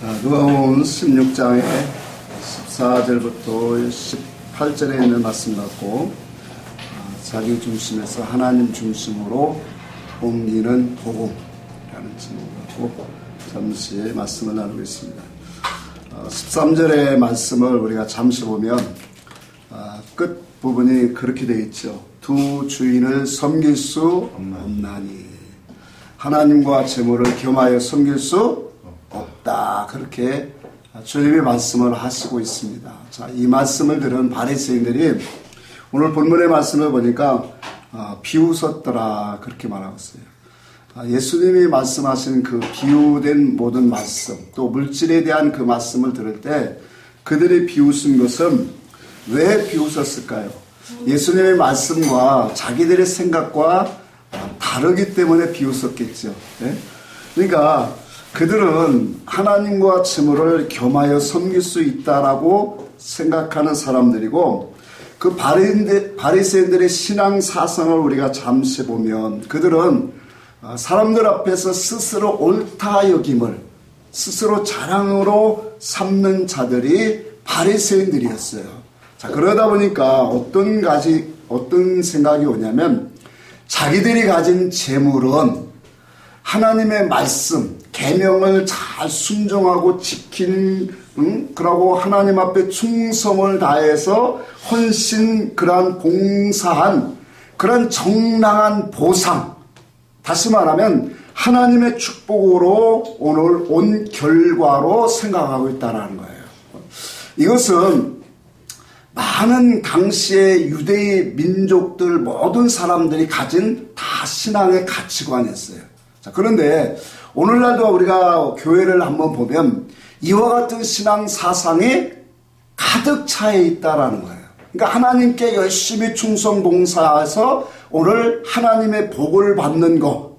누가복음 16장의 14절부터 18절에 있는 말씀 갖고 자기 중심에서 하나님 중심으로 옮기는 복음이라는 제목을 갖고 잠시 말씀을 나누겠습니다. 13절의 말씀을 우리가 잠시 보면 끝 부분이 그렇게 되어 있죠. 두 주인을 섬길 수 없나니 하나님과 재물을 겸하여 섬길 수 없다. 그렇게 주님이 말씀을 하시고 있습니다. 자, 이 말씀을 들은 바리새인들이 오늘 본문의 말씀을 보니까 비웃었더라 그렇게 말하고 있어요. 예수님이 말씀하신 그 비유된 모든 말씀, 또 물질에 대한 그 말씀을 들을 때 그들이 비웃은 것은 왜 비웃었을까요? 예수님의 말씀과 자기들의 생각과 다르기 때문에 비웃었겠죠. 네? 그러니까 그들은 하나님과 재물을 겸하여 섬길 수 있다라고 생각하는 사람들이고, 그 바리새인들의 신앙 사상을 우리가 잠시 보면 그들은 사람들 앞에서 스스로 옳다 여김을 스스로 자랑으로 삼는 자들이 바리새인들이었어요. 자, 그러다 보니까 어떤 생각이 오냐면 자기들이 가진 재물은 하나님의 말씀, 계명을 잘 순종하고 지킨, 그러고 하나님 앞에 충성을 다해서 헌신, 그러한 봉사한, 그런 정당한 보상, 다시 말하면 하나님의 축복으로 오늘 온 결과로 생각하고 있다는 거예요. 이것은 많은 당시의 유대의 민족들 모든 사람들이 가진 다 신앙의 가치관이었어요. 자, 그런데 오늘날도 우리가 교회를 한번 보면 이와 같은 신앙 사상이 가득 차에 있다라는 거예요. 그러니까 하나님께 열심히 충성 봉사해서 오늘 하나님의 복을 받는 거,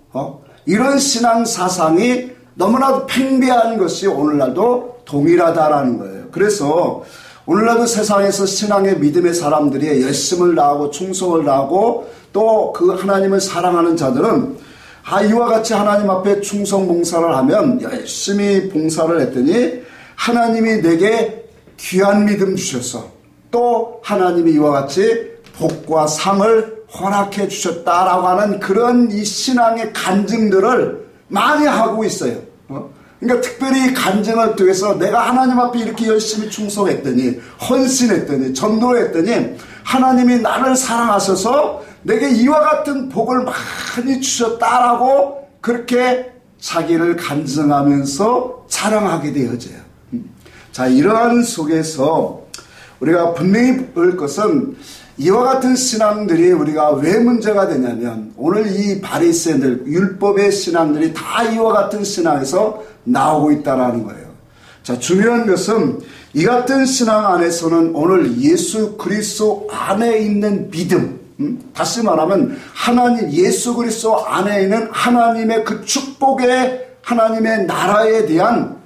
이런 신앙 사상이 너무나도 팽배한 것이 오늘날도 동일하다라는 거예요. 그래서 오늘날도 세상에서 신앙의 믿음의 사람들이 열심을 다하고 충성을 다하고 또 그 하나님을 사랑하는 자들은 이와 같이 하나님 앞에 충성 봉사를 하면 열심히 봉사를 했더니 하나님이 내게 귀한 믿음 주셔서 또 하나님이 이와 같이 복과 상을 허락해 주셨다라고 하는 그런 이 신앙의 간증들을 많이 하고 있어요. 그러니까 특별히 간증을 통해서 내가 하나님 앞에 이렇게 열심히 충성했더니, 헌신했더니, 전도했더니 하나님이 나를 사랑하셔서 내게 이와 같은 복을 많이 주셨다라고 그렇게 자기를 간증하면서 자랑하게 되어져요. 자, 이러한 속에서 우리가 분명히 볼 것은 이와 같은 신앙들이 우리가 왜 문제가 되냐면 오늘 이 바리새인들, 율법의 신앙들이 다 이와 같은 신앙에서 나오고 있다는 거예요. 자, 중요한 것은 이 같은 신앙 안에서는 오늘 예수 그리스도 안에 있는 믿음, 다시 말하면 하나님 예수 그리스도 안에 있는 하나님의 그 축복의 하나님의 나라에 대한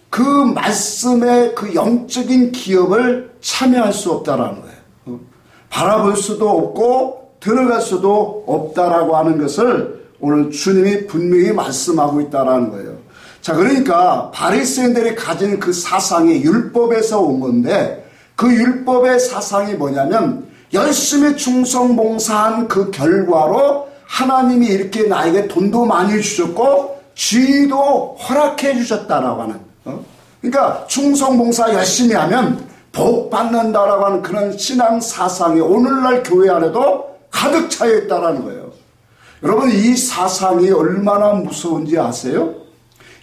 그 말씀의 그 영적인 기업을 참여할 수 없다라는 거예요. 바라볼 수도 없고 들어갈 수도 없다라고 하는 것을 오늘 주님이 분명히 말씀하고 있다라는 거예요. 자, 그러니까 바리새인들이 가진 그 사상이 율법에서 온 건데 그 율법의 사상이 뭐냐면 열심히 충성봉사한 그 결과로 하나님이 이렇게 나에게 돈도 많이 주셨고 지위도 허락해 주셨다라고 하는, 그러니까 충성봉사 열심히 하면 복 받는다라고 하는 그런 신앙 사상이 오늘날 교회 안에도 가득 차여 있다라는 거예요. 여러분, 이 사상이 얼마나 무서운지 아세요?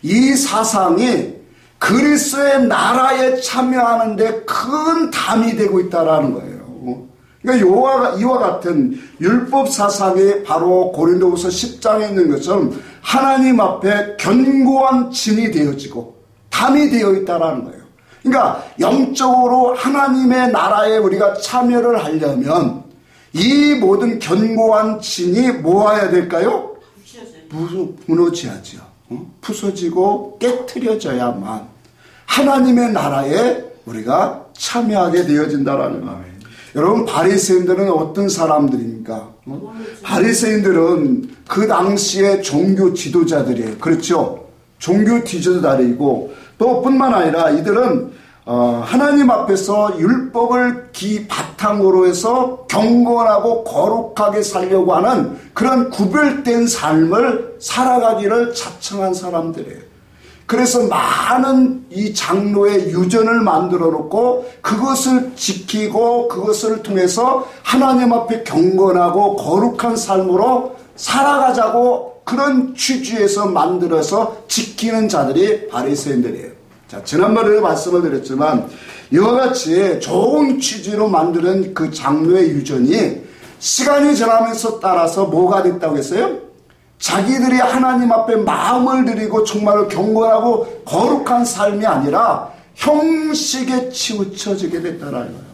이 사상이 그리스도의 나라에 참여하는데 큰 담이 되고 있다라는 거예요. 그러니까 이와 같은 율법 사상이 바로 고린도후서 10장에 있는 것처럼 하나님 앞에 견고한 진이 되어지고 담이 되어 있다라는 거예요. 그러니까 영적으로 하나님의 나라에 우리가 참여를 하려면 이 모든 견고한 진이 모아야 될까요? 무너져야죠. 부서지고 깨트려져야만 하나님의 나라에 우리가 참여하게 되어진다라는 거예요. 여러분, 바리새인들은 어떤 사람들입니까? 바리새인들은 그 당시에 종교 지도자들이에요. 그렇죠? 종교 지도자들이고 또 뿐만 아니라 이들은 하나님 앞에서 율법을 바탕으로 해서 경건하고 거룩하게 살려고 하는 그런 구별된 삶을 살아가기를 자청한 사람들이에요. 그래서 많은 이 장로의 유전을 만들어 놓고 그것을 지키고 그것을 통해서 하나님 앞에 경건하고 거룩한 삶으로 살아가자고 그런 취지에서 만들어서 지키는 자들이 바리새인들이에요. 자, 지난번에 말씀을 드렸지만 이와 같이 좋은 취지로 만드는 그 장로의 유전이 시간이 지나면서 따라서 뭐가 됐다고 했어요? 자기들이 하나님 앞에 마음을 들이고 정말로 경건하고 거룩한 삶이 아니라 형식에 치우쳐지게 됐다는 거예요.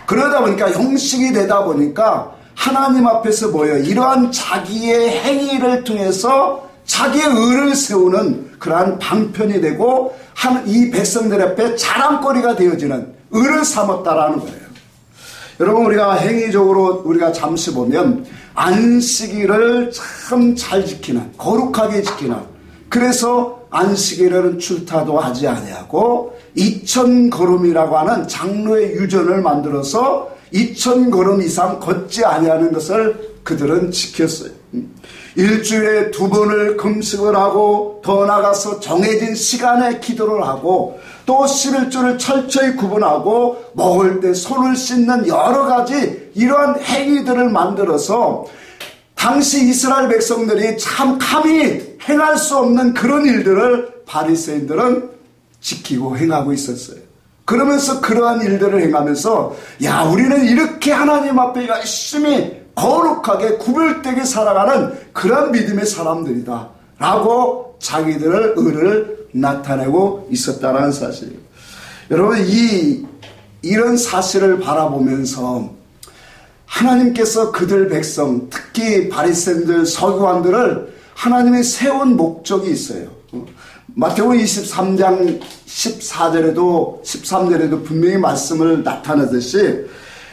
그러다 보니까 형식이 되다 보니까 하나님 앞에서 뭐예요? 이러한 자기의 행위를 통해서 자기의 의를 세우는 그러한 방편이 되고 이 백성들 앞에 자랑거리가 되어지는 의를 삼았다라는 거예요. 여러분, 우리가 행위적으로 우리가 잠시 보면 안식일을 참 잘 지키는, 거룩하게 지키는, 그래서 안식일에는 출타도 하지 아니하고 2000걸음이라고 하는 장로의 유전을 만들어서 2000걸음 이상 걷지 아니하는 것을 그들은 지켰어요. 일주일에 2번을 금식을 하고 더 나가서 정해진 시간에 기도를 하고 또 11조를 철저히 구분하고 먹을 때 손을 씻는 여러 가지 이러한 행위들을 만들어서 당시 이스라엘 백성들이 참 감히 행할 수 없는 그런 일들을 바리새인들은 지키고 행하고 있었어요. 그러면서 그러한 일들을 행하면서 야, 우리는 이렇게 하나님 앞에 열심히 거룩하게 구별되게 살아가는 그런 믿음의 사람들이다 라고 자기들의 의를 나타내고 있었다는 사실이에요. 여러분, 이런 사실을 바라보면서 하나님께서 그들 백성, 특히 바리새인들, 서기관들을 하나님이 세운 목적이 있어요. 마태복음 23장 13절에도 분명히 말씀을 나타내듯이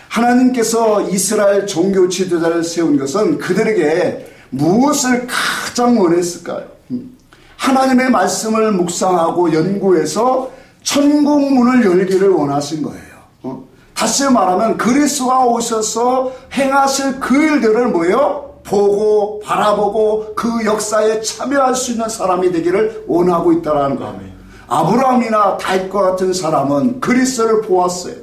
하나님께서 이스라엘 종교 지도자를 세운 것은 그들에게 무엇을 가장 원했을까요? 하나님의 말씀을 묵상하고 연구해서 천국 문을 열기를 원하신 거예요. 다시 말하면 그리스도가 오셔서 행하실 그 일들을 뭐예요? 보고 바라보고 그 역사에 참여할 수 있는 사람이 되기를 원하고 있다는 거예요. 아브라함이나 다윗과 같은 사람은 그리스도를 보았어요.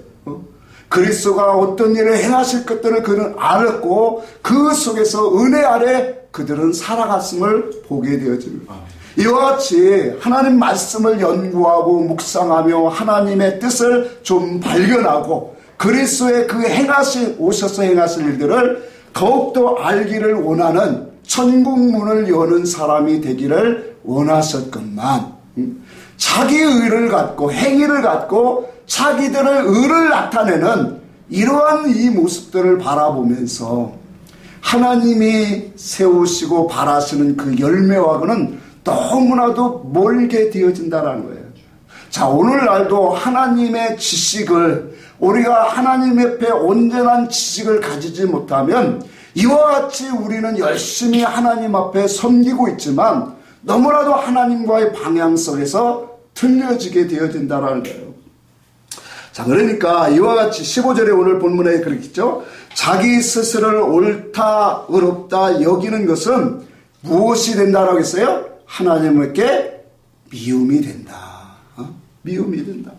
그리스도가 어떤 일을 행하실 것들을 그는 알았고 그 속에서 은혜 아래 그들은 살아갔음을 보게 되어집니다. 이와 같이 하나님 말씀을 연구하고 묵상하며 하나님의 뜻을 좀 발견하고 그리스도의 그 오셔서 행하실 일들을 더욱더 알기를 원하는 천국 문을 여는 사람이 되기를 원하셨건만 자기의 의를 갖고 행위를 갖고 자기들의 의를 나타내는 이러한 이 모습들을 바라보면서 하나님이 세우시고 바라시는 그 열매와는 너무나도 멀게 되어진다는 거예요. 자, 오늘날도 하나님의 지식을 우리가 하나님 옆에 온전한 지식을 가지지 못하면 이와 같이 우리는 열심히 하나님 앞에 섬기고 있지만 너무나도 하나님과의 방향성에서 틀려지게 되어진다는 거예요. 자, 그러니까 이와 같이 15절에 오늘 본문에 그렇겠죠. 자기 스스로를 옳다 의롭다 여기는 것은 무엇이 된다라고 했어요? 하나님께 미움이 된다. 미움이 된다.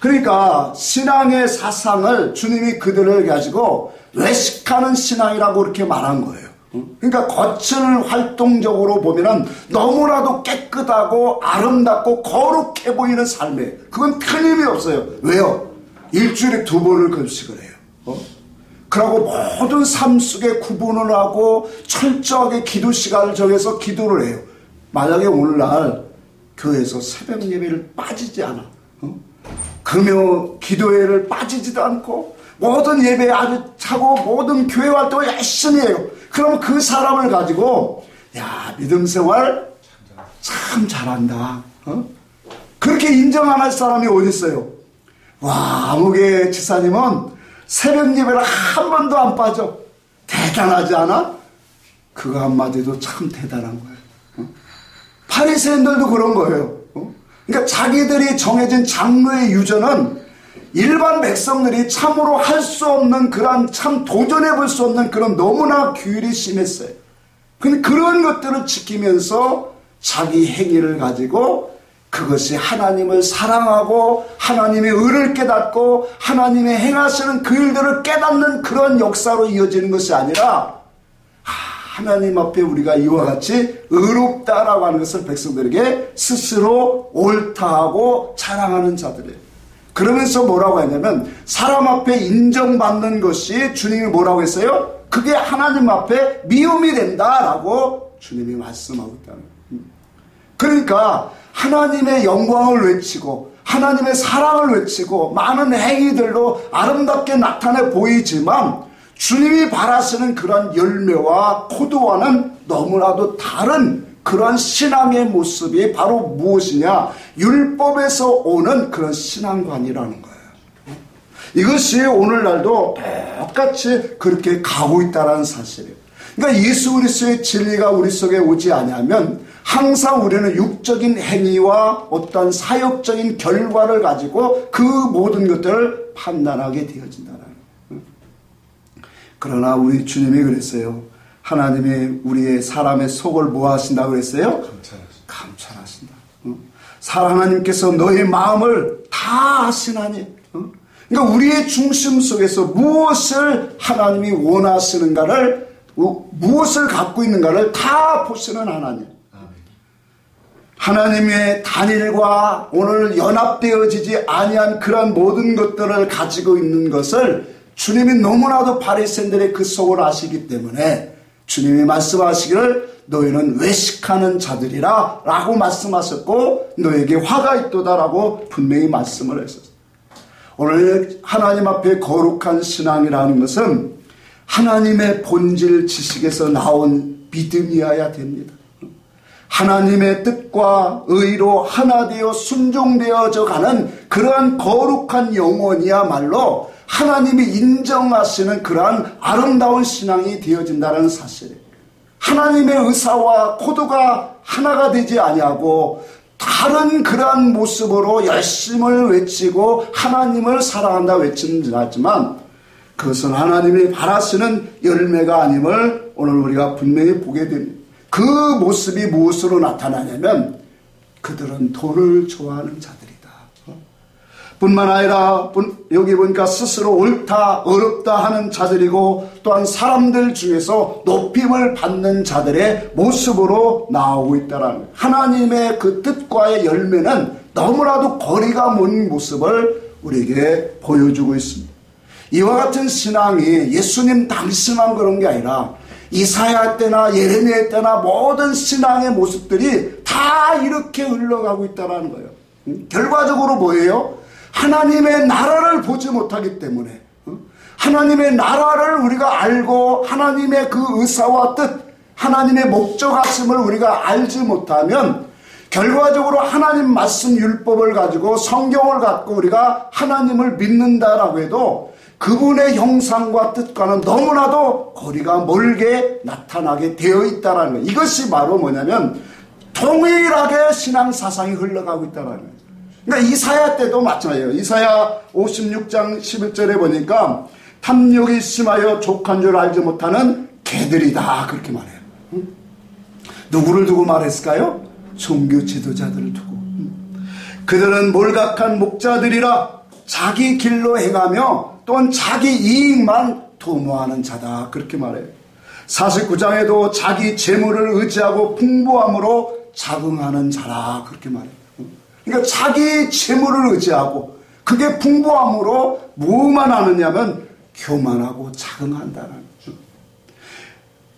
그러니까 신앙의 사상을 주님이 그들을 가지고 외식하는 신앙이라고 이렇게 말한 거예요. 그러니까 겉을 활동적으로 보면은 너무나도 깨끗하고 아름답고 거룩해 보이는 삶에 그건 틀림이 없어요. 왜요? 일주일에 2번을 금식을 해요. 그러고 모든 삶 속에 구분을 하고 철저하게 기도 시간을 정해서 기도를 해요. 만약에 오늘날 교회에서 새벽 예배를 빠지지 않아, 금요 기도회를 빠지지도 않고 모든 예배에 아주 차고 모든 교회 활동을 열심히 해요. 그러면 그 사람을 가지고 야, 믿음 생활 참 잘한다, 그렇게 인정 안 할 사람이 어디 있어요? 와, 아무개 지사님은 새벽 예배를 한 번도 안 빠져. 대단하지 않아? 그거 한마디도 참 대단한 거예요. 바리새인들도 그런 거예요. 그러니까 자기들이 정해진 장로의 유전은 일반 백성들이 참으로 할 수 없는 그런 참 도전해 볼 수 없는 그런 너무나 규율이 심했어요. 근데 그런 것들을 지키면서 자기 행위를 가지고 그것이 하나님을 사랑하고 하나님의 의를 깨닫고 하나님의 행하시는 그 일들을 깨닫는 그런 역사로 이어지는 것이 아니라 하나님 앞에 우리가 이와 같이 의롭다라고 하는 것을 백성들에게 스스로 옳다하고 자랑하는 자들이에요. 그러면서 뭐라고 했냐면 사람 앞에 인정받는 것이 주님이 뭐라고 했어요? 그게 하나님 앞에 미움이 된다라고 주님이 말씀하고 있다는 거예요. 그러니까 하나님의 영광을 외치고 하나님의 사랑을 외치고 많은 행위들로 아름답게 나타내 보이지만 주님이 바라시는 그런 열매와 코드와는 너무나도 다른 그런 신앙의 모습이 바로 무엇이냐? 율법에서 오는 그런 신앙관이라는 거예요. 이것이 오늘날도 똑같이 그렇게 가고 있다는 사실이에요. 그러니까 예수 그리스도의 진리가 우리 속에 오지 않으면 항상 우리는 육적인 행위와 어떤 사역적인 결과를 가지고 그 모든 것들을 판단하게 되어진다는 거예요. 그러나 우리 주님이 그랬어요. 하나님이 우리의 사람의 속을 뭐 하신다고 그랬어요? 감찰하신다. 하나님께서 너의 마음을 다 아시나니. 그러니까 우리의 중심 속에서 무엇을 하나님이 원하시는가를, 무엇을 갖고 있는가를 다 보시는 하나님. 하나님의 단일과 오늘 연합되어지지 아니한 그런 모든 것들을 가지고 있는 것을 주님이 너무나도 바리새인들의 그 속을 아시기 때문에 주님이 말씀하시기를 너희는 외식하는 자들이라 라고 말씀하셨고 너에게 화가 있도다 라고 분명히 말씀을 했었어요. 오늘 하나님 앞에 거룩한 신앙이라는 것은 하나님의 본질 지식에서 나온 믿음이어야 됩니다. 하나님의 뜻과 의로 하나 되어 순종되어져 가는 그러한 거룩한 영혼이야말로 하나님이 인정하시는 그러한 아름다운 신앙이 되어진다는 사실이에요. 하나님의 의사와 코드가 하나가 되지 아니하고 다른 그러한 모습으로 열심을 외치고 하나님을 사랑한다 외치는 하지만 그것은 하나님이 바라시는 열매가 아님을 오늘 우리가 분명히 보게 됩니다. 그 모습이 무엇으로 나타나냐면 그들은 돈을 좋아하는 자들이다. 뿐만 아니라 여기 보니까 스스로 옳다 어렵다 하는 자들이고 또한 사람들 중에서 높임을 받는 자들의 모습으로 나오고 있다는 거예요. 하나님의 그 뜻과의 열매는 너무나도 거리가 먼 모습을 우리에게 보여주고 있습니다. 이와 같은 신앙이 예수님 당시만 그런 게 아니라 이사야 때나 예레미야 때나 모든 신앙의 모습들이 다 이렇게 흘러가고 있다는 거예요. 결과적으로 뭐예요? 하나님의 나라를 보지 못하기 때문에 하나님의 나라를 우리가 알고 하나님의 그 의사와 뜻, 하나님의 목적하심을 우리가 알지 못하면 결과적으로 하나님 말씀 율법을 가지고 성경을 갖고 우리가 하나님을 믿는다라고 해도 그분의 형상과 뜻과는 너무나도 거리가 멀게 나타나게 되어 있다는 거예요. 이것이 바로 뭐냐면 동일하게 신앙 사상이 흘러가고 있다는 거예요. 그러니까 이사야 때도 마찬가지예요. 이사야 56장 11절에 보니까 탐욕이 심하여 족한 줄 알지 못하는 개들이다 그렇게 말해요. 누구를 두고 말했을까요? 종교 지도자들을 두고. 그들은 몰각한 목자들이라 자기 길로 행하며 또한 자기 이익만 도모하는 자다 그렇게 말해요. 49장에도 자기 재물을 의지하고 풍부함으로 자긍하는 자라 그렇게 말해요. 그러니까 자기 재물을 의지하고 그게 풍부함으로 뭐만 하느냐면 교만하고 자긍한다는 거죠.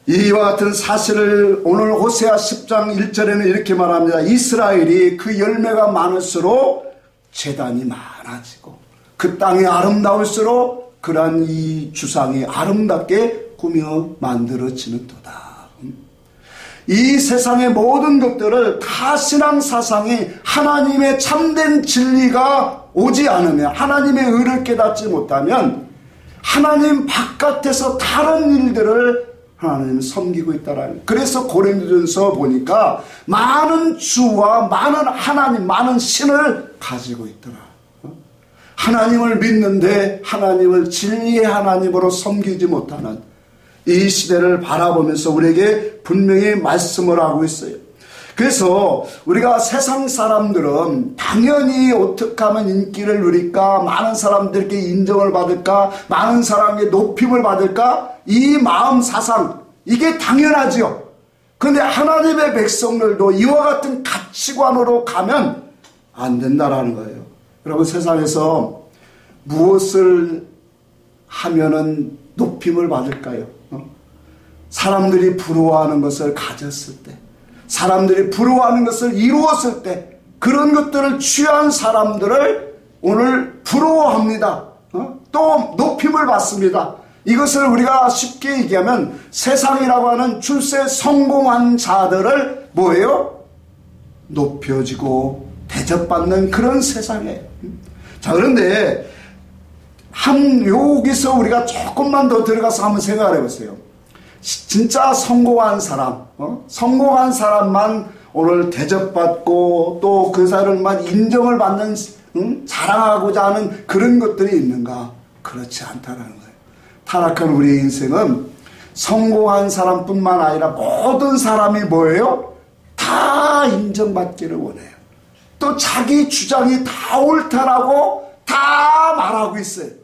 이와 같은 사실을 오늘 호세아 10장 1절에는 이렇게 말합니다. 이스라엘이 그 열매가 많을수록 재단이 많아지고 그 땅이 아름다울수록 그러한 이 주상이 아름답게 꾸며 만들어지는 도다. 이 세상의 모든 것들을 다 신앙사상이 하나님의 참된 진리가 오지 않으면 하나님의 의를 깨닫지 못하면 하나님 바깥에서 다른 일들을 하나님을 섬기고 있다라는 거예요. 그래서 고린도전서 보니까 많은 주와 많은 하나님, 많은 신을 가지고 있더라. 하나님을 믿는데 하나님을 진리의 하나님으로 섬기지 못하는 이 시대를 바라보면서 우리에게 분명히 말씀을 하고 있어요. 그래서 우리가 세상 사람들은 당연히 어떻게 하면 인기를 누릴까, 많은 사람들께 인정을 받을까, 많은 사람에게 높임을 받을까, 이 마음 사상, 이게 당연하지요. 그런데 하나님의 백성들도 이와 같은 가치관으로 가면 안 된다라는 거예요. 여러분, 세상에서 무엇을 하면은 높임을 받을까요? 사람들이 부러워하는 것을 가졌을 때, 사람들이 부러워하는 것을 이루었을 때, 그런 것들을 취한 사람들을 오늘 부러워합니다. 또 높임을 받습니다. 이것을 우리가 쉽게 얘기하면 세상이라고 하는 출세 성공한 자들을 뭐예요? 높여지고 대접받는 그런 세상이에요. 자, 그런데 여기서 우리가 조금만 더 들어가서 한번 생각을 해보세요. 진짜 성공한 사람, 성공한 사람만 오늘 대접받고 또 그 사람만 인정을 받는, 자랑하고자 하는 그런 것들이 있는가? 그렇지 않다라는 거예요. 타락한 우리의 인생은 성공한 사람뿐만 아니라 모든 사람이 뭐예요? 다 인정받기를 원해요. 또 자기 주장이 다 옳다라고 다 말하고 있어요.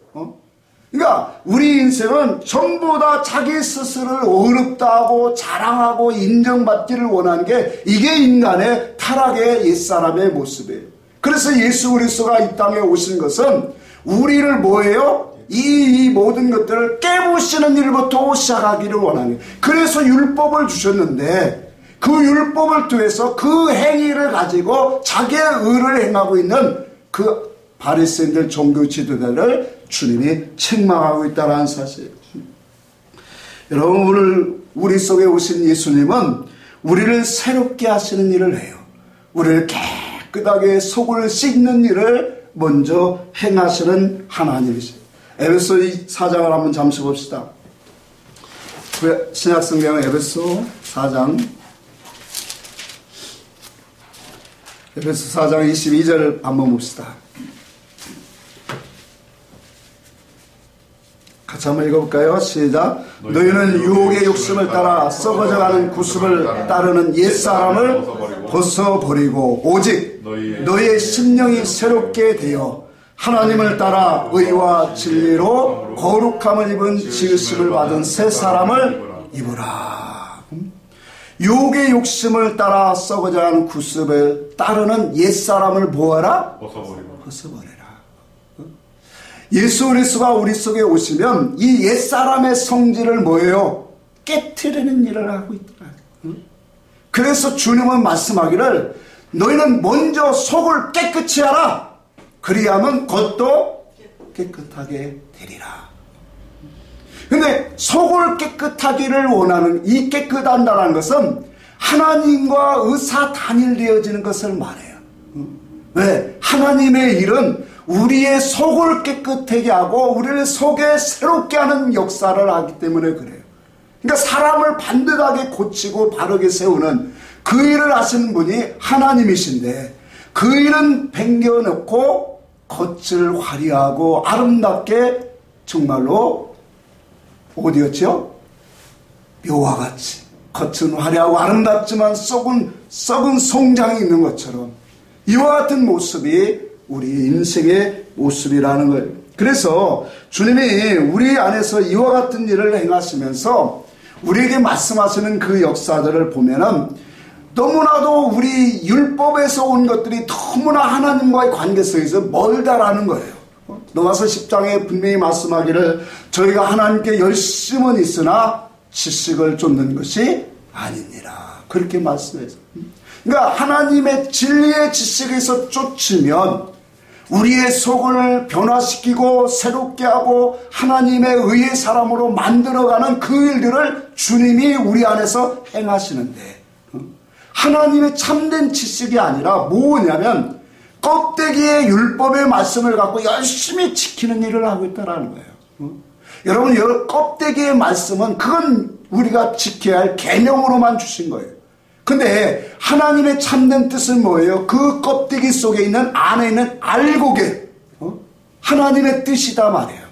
그러니까 우리 인생은 전부 다 자기 스스로를 어렵다 하고 자랑하고 인정받기를 원하는 게 이게 인간의 타락의 옛사람의 모습이에요. 그래서 예수 그리스도가 이 땅에 오신 것은 우리를 뭐예요? 이 모든 것들을 깨부시는 일부터 시작하기를 원하는 거예요. 그래서 율법을 주셨는데 그 율법을 통해서 그 행위를 가지고 자기의 의를 행하고 있는 그 바리새인들 종교 지도자를 주님이 책망하고 있다는 사실. 여러분, 오늘 우리 속에 오신 예수님은 우리를 새롭게 하시는 일을 해요. 우리를 깨끗하게 속을 씻는 일을 먼저 행하시는 하나님이세요. 에베소 4장을 한번 잠시 봅시다. 신약성경 에베소 4장 22절 한번 봅시다. 같이 한번 읽어볼까요? 시작. 너희는 유혹의 욕심을 따라 썩어져가는 구습을 따르는 옛사람을 벗어버리고 오직 너희의 심령이 새롭게 되어 하나님을 따라 의와 진리로 거룩함을 입은 지으심을 받은 새 사람을 입으라. 유혹의 욕심을 따라 썩어져가는 구습을 따르는 옛사람을 뭐하라? 벗어버리라. 예수 그리스도가 우리 속에 오시면 이 옛사람의 성질을 뭐예요? 깨트리는 일을 하고 있더라. 그래서 주님은 말씀하기를 너희는 먼저 속을 깨끗이 하라. 그리하면 겉도 깨끗하게 되리라. 근데 속을 깨끗하기를 원하는 이 깨끗한다는 것은 하나님과 의사 단일되어지는 것을 말해요. 왜? 하나님의 일은 우리의 속을 깨끗하게 하고 우리를 속에 새롭게 하는 역사를 하기 때문에 그래요. 그러니까 사람을 반듯하게 고치고 바르게 세우는 그 일을 하시는 분이 하나님이신데 그 일은 벗겨놓고 겉을 화려하고 아름답게 정말로 어디였죠? 묘와 같이 겉은 화려하고 아름답지만 썩은 송장이 있는 것처럼 이와 같은 모습이 우리 인생의 모습이라는 거예요. 그래서 주님이 우리 안에서 이와 같은 일을 행하시면서 우리에게 말씀하시는 그 역사들을 보면은 너무나도 우리 율법에서 온 것들이 너무나 하나님과의 관계 속에서 멀다라는 거예요. 로마서 10장에 분명히 말씀하기를 저희가 하나님께 열심은 있으나 지식을 쫓는 것이 아니니라. 그렇게 말씀해서. 그러니까 하나님의 진리의 지식에서 쫓으면 우리의 속을 변화시키고 새롭게 하고 하나님의 의의 사람으로 만들어가는 그 일들을 주님이 우리 안에서 행하시는데 하나님의 참된 지식이 아니라 뭐냐면 껍데기의 율법의 말씀을 갖고 열심히 지키는 일을 하고 있다는 거예요. 여러분, 껍데기의 말씀은 그건 우리가 지켜야 할 계명으로만 주신 거예요. 근데 하나님의 참된 뜻은 뭐예요? 그 껍데기 속에 있는 안에 있는 알곡에 하나님의 뜻이다 말이에요.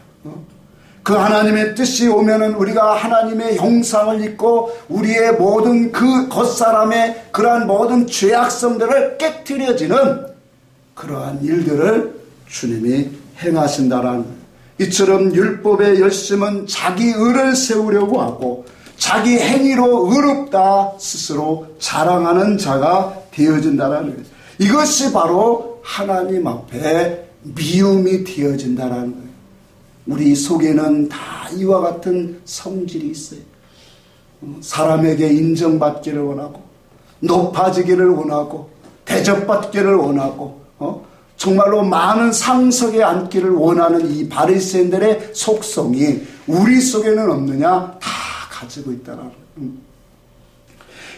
그 하나님의 뜻이 오면은 우리가 하나님의 형상을 입고 우리의 모든 그 겉사람의 그러한 모든 죄악성들을 깨트려지는 그러한 일들을 주님이 행하신다라는 거예요. 이처럼 율법의 열심은 자기 의를 세우려고 하고 자기 행위로 의롭다 스스로 자랑하는 자가 되어진다라는 거예요. 이것이 바로 하나님 앞에 미움이 되어진다라는 거예요. 우리 속에는 다 이와 같은 성질이 있어요. 사람에게 인정받기를 원하고 높아지기를 원하고 대접받기를 원하고 정말로 많은 상석에 앉기를 원하는 이 바리새인들의 속성이 우리 속에는 없느냐? 다 가지고 있다는 거예요.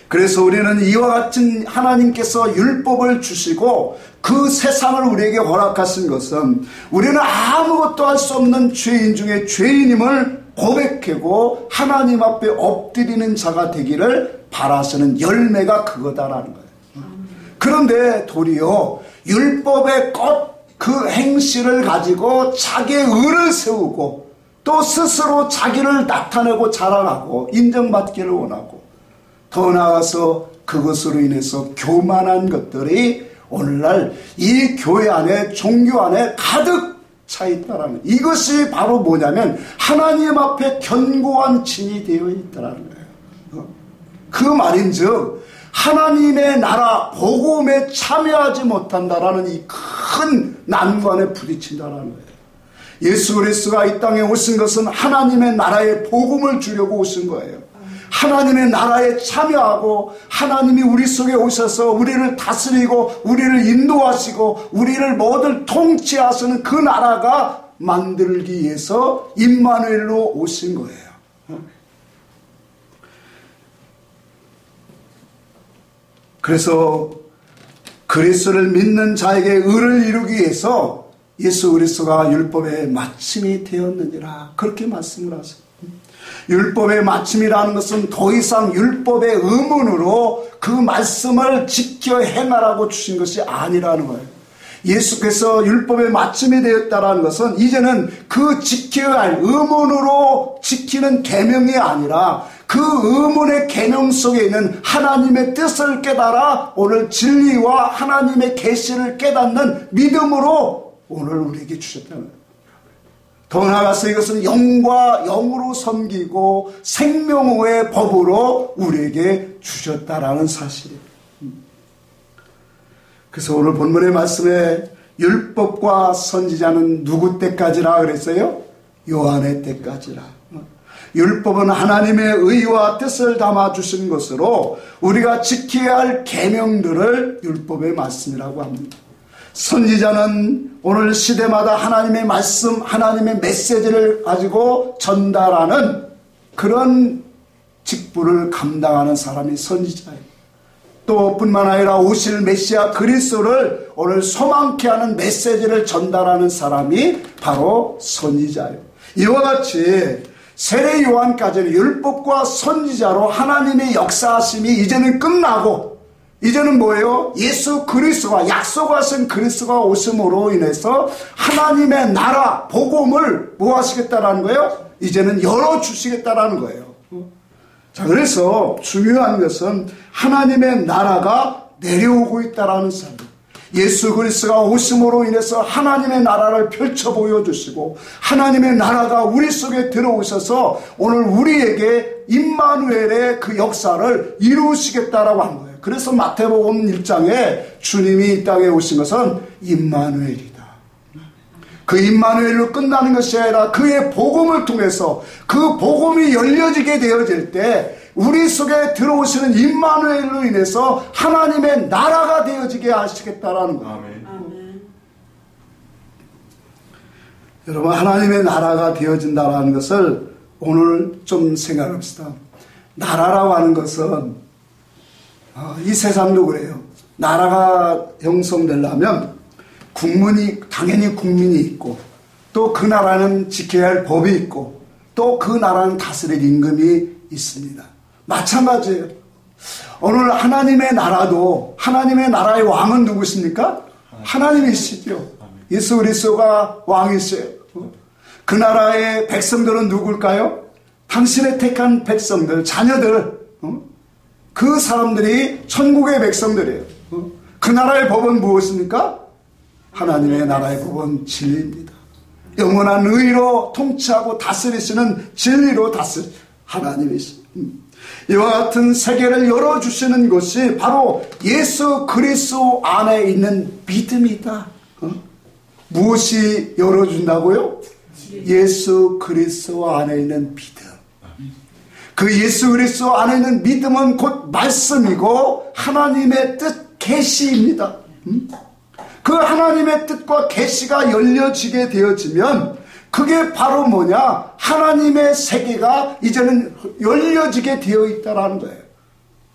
그래서 우리는 이와 같은 하나님께서 율법을 주시고 그 세상을 우리에게 허락하신 것은 우리는 아무것도 할 수 없는 죄인 중에 죄인임을 고백하고 하나님 앞에 엎드리는 자가 되기를 바라시는 열매가 그거다라는 거예요. 그런데 도리어 율법의 그 행실을 가지고 자기의 의를 세우고 또 스스로 자기를 나타내고 자랑하고 인정받기를 원하고 더 나아가서 그것으로 인해서 교만한 것들이 오늘날 이 교회 안에 종교 안에 가득 차 있다라는 이것이 바로 뭐냐면 하나님 앞에 견고한 진이 되어 있다라는 거예요. 그 말인즉 하나님의 나라 복음에 참여하지 못한다라는 이 큰 난관에 부딪힌다라는 거예요. 예수 그리스도가 이 땅에 오신 것은 하나님의 나라의 복음을 주려고 오신 거예요. 하나님의 나라에 참여하고 하나님이 우리 속에 오셔서 우리를 다스리고 우리를 인도하시고 우리를 모두 통치하시는 그 나라가 만들기 위해서 임마누엘로 오신 거예요. 그래서 그리스도를 믿는 자에게 의를 이루기 위해서 예수 그리스도가 율법의 마침이 되었느니라 그렇게 말씀을 하세요. 율법의 마침이라는 것은 더 이상 율법의 의문으로 그 말씀을 지켜 행하라고 주신 것이 아니라는 거예요. 예수께서 율법의 마침이 되었다는 것은 이제는 그 지켜야 할 의문으로 지키는 계명이 아니라 그 의문의 계명 속에 있는 하나님의 뜻을 깨달아 오늘 진리와 하나님의 계시를 깨닫는 믿음으로 오늘 우리에게 주셨다는 거예요. 더 나아가서 이것은 영과 영으로 섬기고 생명의 법으로 우리에게 주셨다라는 사실이에요. 그래서 오늘 본문의 말씀에 율법과 선지자는 누구 때까지라 그랬어요? 요한의 때까지라. 율법은 하나님의 의와 뜻을 담아주신 것으로 우리가 지켜야 할 계명들을 율법의 말씀이라고 합니다. 선지자는 오늘 시대마다 하나님의 말씀, 하나님의 메시지를 가지고 전달하는 그런 직분을 감당하는 사람이 선지자예요. 또 뿐만 아니라 오실 메시아 그리스도를 오늘 소망케 하는 메시지를 전달하는 사람이 바로 선지자예요. 이와 같이 세례 요한까지는 율법과 선지자로 하나님의 역사하심이 이제는 끝나고 이제는 뭐예요? 예수 그리스도가 약속하신 그리스도가 오심으로 인해서 하나님의 나라 복음을 뭐 하시겠다라는 거예요? 이제는 열어주시겠다라는 거예요. 자, 그래서 중요한 것은 하나님의 나라가 내려오고 있다라는 사실. 예수 그리스도가 오심으로 인해서 하나님의 나라를 펼쳐 보여주시고 하나님의 나라가 우리 속에 들어오셔서 오늘 우리에게 임마누엘의 그 역사를 이루시겠다라고 하는 거예요. 그래서 마태복음 1장에 주님이 이 땅에 오신 것은 임마누엘이다. 그 임마누엘로 끝나는 것이 아니라 그의 복음을 통해서 그 복음이 열려지게 되어질 때 우리 속에 들어오시는 임마누엘로 인해서 하나님의 나라가 되어지게 하시겠다라는 거예요. 아멘. 여러분, 하나님의 나라가 되어진다라는 것을 오늘 좀 생각합시다. 나라라고 하는 것은 이 세상도 그래요. 나라가 형성되려면 당연히 국민이 있고 또 그 나라는 지켜야 할 법이 있고 또 그 나라는 다스릴 임금이 있습니다. 마찬가지예요. 오늘 하나님의 나라도 하나님의 나라의 왕은 누구십니까? 하나님이시죠. 예수 그리스도가 왕이세요. 그 나라의 백성들은 누굴까요? 당신의 택한 백성들, 자녀들, 그 사람들이 천국의 백성들이에요. 그 나라의 법은 무엇입니까? 하나님의 나라의 법은 진리입니다. 영원한 의로 통치하고 다스리시는 진리로 하나님이십니다. 이와 같은 세계를 열어주시는 것이 바로 예수 그리스도 안에 있는 믿음이다. 무엇이 열어준다고요? 예수 그리스도 안에 있는 믿음. 그 예수 그리스도 안에 있는 믿음은 곧 말씀이고 하나님의 뜻 계시입니다. 그 하나님의 뜻과 계시가 열려지게 되어지면 그게 바로 뭐냐? 하나님의 세계가 이제는 열려지게 되어 있다라는 거예요.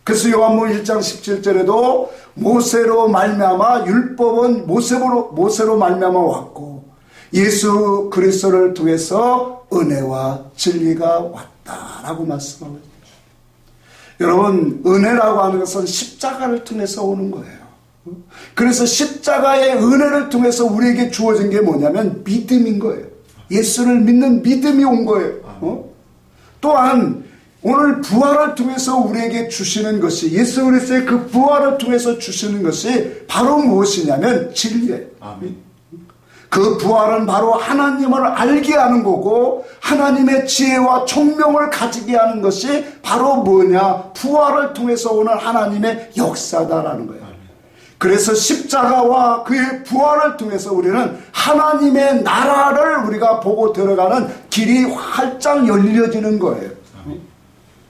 그래서 요한복음 1장 17절에도 모세로 말미암아 율법은 모세로 말미암아 왔고 예수 그리스도를 통해서 은혜와 진리가 왔다라고 말씀하고 있습니다. 여러분, 은혜라고 하는 것은 십자가를 통해서 오는 거예요. 그래서 십자가의 은혜를 통해서 우리에게 주어진 게 뭐냐면 믿음인 거예요. 예수를 믿는 믿음이 온 거예요. 또한 오늘 부활을 통해서 우리에게 주시는 것이, 예수 그리스도의 그 부활을 통해서 주시는 것이 바로 무엇이냐면 진리예요. 그 부활은 바로 하나님을 알게 하는 거고 하나님의 지혜와 총명을 가지게 하는 것이 바로 뭐냐? 부활을 통해서 오는 하나님의 역사다라는 거예요. 그래서 십자가와 그의 부활을 통해서 우리는 하나님의 나라를 우리가 보고 들어가는 길이 활짝 열려지는 거예요.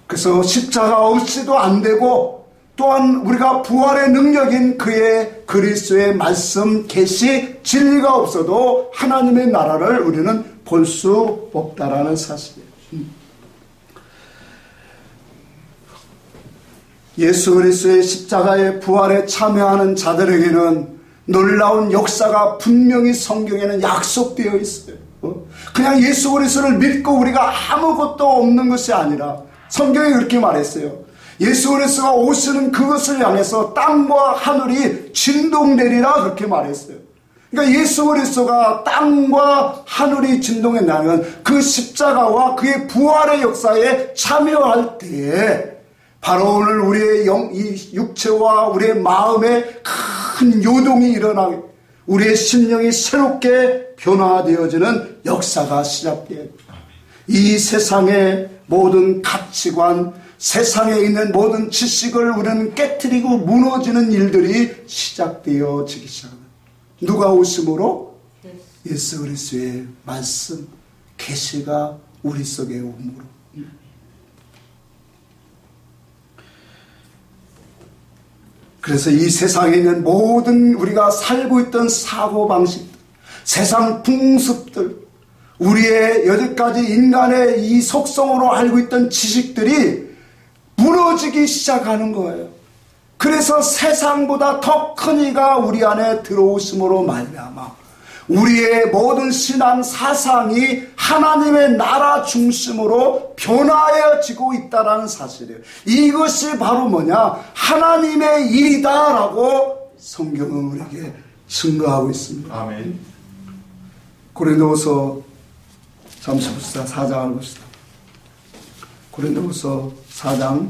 그래서 십자가 없이도 안 되고 또한 우리가 부활의 능력인 그의 그리스도의 말씀, 계시, 진리가 없어도 하나님의 나라를 우리는 볼 수 없다라는 사실이에요. 예수 그리스도의 십자가의 부활에 참여하는 자들에게는 놀라운 역사가 분명히 성경에는 약속되어 있어요. 그냥 예수 그리스도를 믿고 우리가 아무것도 없는 것이 아니라 성경이 그렇게 말했어요. 예수 그리스도가 오시는 그것을 향해서 땅과 하늘이 진동되리라 그렇게 말했어요. 그러니까 예수 그리스도가 땅과 하늘이 진동했다면 그 십자가와 그의 부활의 역사에 참여할 때에 바로 오늘 우리의 이 육체와 우리의 마음에 큰 요동이 일어나게 우리의 심령이 새롭게 변화되어지는 역사가 시작돼요. 이 세상의 모든 가치관, 세상에 있는 모든 지식을 우리는 깨트리고 무너지는 일들이 시작되어지기 시작합니다. 누가 오심으로? 예수 그리스도의 말씀, 계시가 우리 속에 오므로. 그래서 이 세상에 있는 모든 우리가 살고 있던 사고방식, 세상 풍습들, 우리의 여태까지 인간의 이 속성으로 알고 있던 지식들이 무너지기 시작하는 거예요. 그래서 세상보다 더 큰 이가 우리 안에 들어오심으로 말미암아 우리의 모든 신앙 사상이 하나님의 나라 중심으로 변화해지고 있다는 사실이에요. 이것이 바로 뭐냐? 하나님의 일이다라고 성경은 우리에게 증거하고 있습니다. 아멘. 고린도후서 잠시 봅시다. 4장을 봅시다. 고린도후서 4장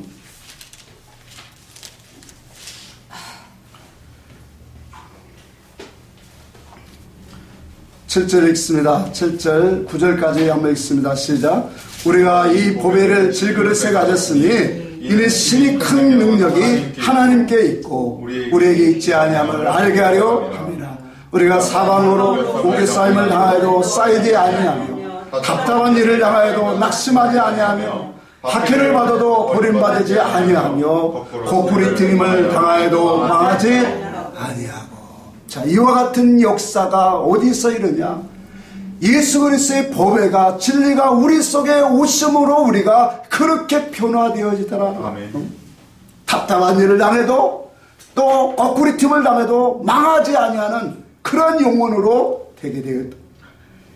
7절 읽습니다. 7절 9절까지 한번 읽습니다. 시작. 우리가 이 보배를 질그릇에 가졌으니 이는 신이 큰 능력이 하나님께 있고 우리에게 있지 아니함을 알게 하려 합니다. 우리가 사방으로 우겨싸임을 당하여도 쌓이지 아니하며 답답한 일을 당하여도 낙심하지 아니하며 박해를 받아도 버림받지 아니하며 고꾸리트림을 당하여도 망하지 아니하고. 자, 이와 같은 역사가 어디서 이르냐? 예수 그리스도의 보배가 진리가 우리 속에 오심으로 우리가 그렇게 변화되어지더라. 답답한 일을 당해도 또 거꾸리 틈을 당해도 망하지 아니하는 그런 영혼으로 되게 되었다.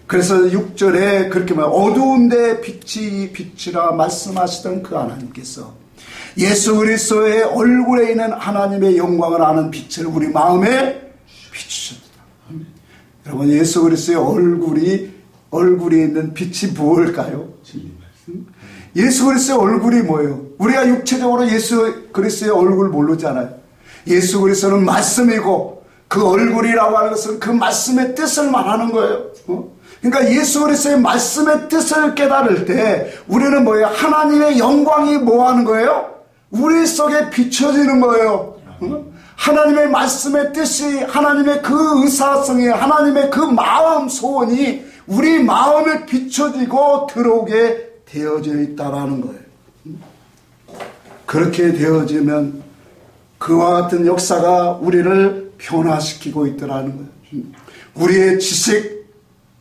그래서 6절에 그렇게 말해요. 어두운데 빛이 빛이라 말씀하시던 그 하나님께서 예수 그리스도의 얼굴에 있는 하나님의 영광을 아는 빛을 우리 마음에 비추셨다. 여러분, 예수 그리스도의 얼굴이 있는 빛이 무엇일까요? 예수 그리스도의 얼굴이 뭐예요? 우리가 육체적으로 예수 그리스도의 얼굴 모르잖아요. 예수 그리스도는 말씀이고 그 얼굴이라고 하는 것은 그 말씀의 뜻을 말하는 거예요. 그러니까 예수 그리스도의 말씀의 뜻을 깨달을 때 우리는 뭐예요? 하나님의 영광이 뭐 하는 거예요? 우리 속에 비춰지는 거예요. 하나님의 말씀의 뜻이, 하나님의 그 의사성이, 하나님의 그 마음 소원이 우리 마음에 비춰지고 들어오게 되어져 있다라는 거예요. 그렇게 되어지면 그와 같은 역사가 우리를 변화시키고 있더라는 거예요. 우리의 지식,